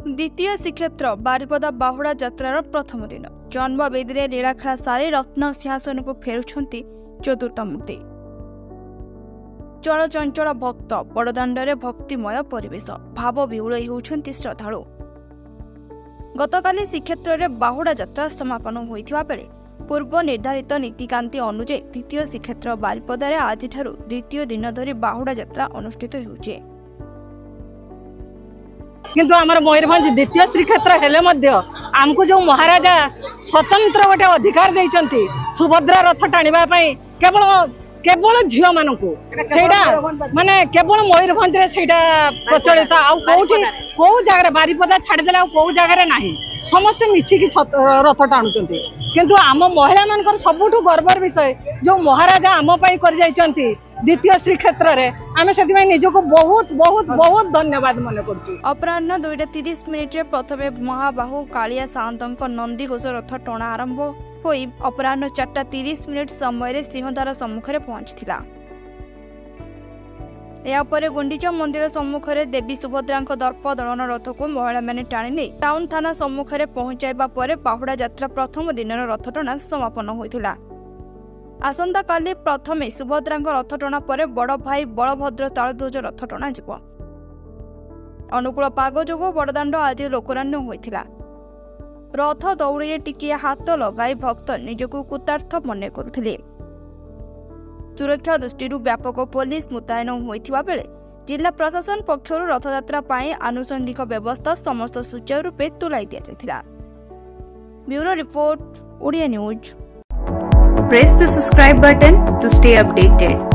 द्वितीय श्रीक्षेत्र बारिपदा बाहुड़ा यात्रार प्रथम दिन जन्मवेदी में लीलाखेला सारी रत्न सिंहासन को फेरुंट चतुर्थ मूर्ति। चलचंचल भक्त बड़दाण्डे भक्तिमय परिवेश भाव विहुल होती श्रद्धालु। गतकाली श्रीक्षेत्र में बाहुड़ा यात्रा समापन होता बेले पूर्व निर्धारित नीतिकांति अनुଯାयी द्वितीय श्रीक्षेत्र बारिपदार आज द्वितीय दिन धरी बाहुड़ा यात्रा अनुष्ठित होउछे। किंतु आमर मयूरभंज द्वितीय श्रीक्षेत्र हेले मध्य आमको जो महाराजा स्वतंत्र गोटे अधिकार देइचंती सुभद्रा रथ टाणिबा पई केवल केवल झियो मानकू सेटा माने केवल मयूरभंज रे सेटा प्रचलित आ कोठी को जगह बारिपदा छाडी देला को जगह नाही समस्त मिछिकी रथ टाणुचंती। किंतु आम महिला मानकर सबुठु गर्वर विषय जो महाराजा आम पई कर जाइचंती द्वितीय श्रीक्षेत्र रे आमे सेति निजको बहुत बहुत बहुत धन्यवाद मन करछु। अपराह्न 2:30 प्रथमे महाबाहु कालिया सान्तंक नंदी घोष रथ टणा आरंभ होई अपराह्न 4:30 समय सिंहद्वार सम्मुखरे पहुंचथिला। या परे गुंडीचा मंदिर सम्मुखरे देवी सुभद्रांक दर्प दलन रथ को महिला माने टाणी नै टाउन थाना सम्मुखरे पहुंचाइबा परे बाहुड़ा यात्रा प्रथम दिनर रथ टणा समापन होइथिला। आसंता काली प्रथमे सुभद्रांक रथ टणा परे बड़ भाई बलभद्र तालध्वज रथ टणा जिवो। अनुकूल पाग जोगो बड़दाण्ड आज लोकरान्य होइथिला। रथ दौड़ी टिकिए हाथ लगाई भक्त निजको कृतार्थ मन करुथिले। सुरक्षा दृष्टि व्यापक पुलिस मुतयन होइथिबा बेले जिला प्रशासन पक्षरु रथयात्रा पाई आनुषंगिक व्यवस्था समस्त सुचारू रूपे तुलाई दिया जायथिला। Bureau report Odia news. Press the subscribe button to stay updated.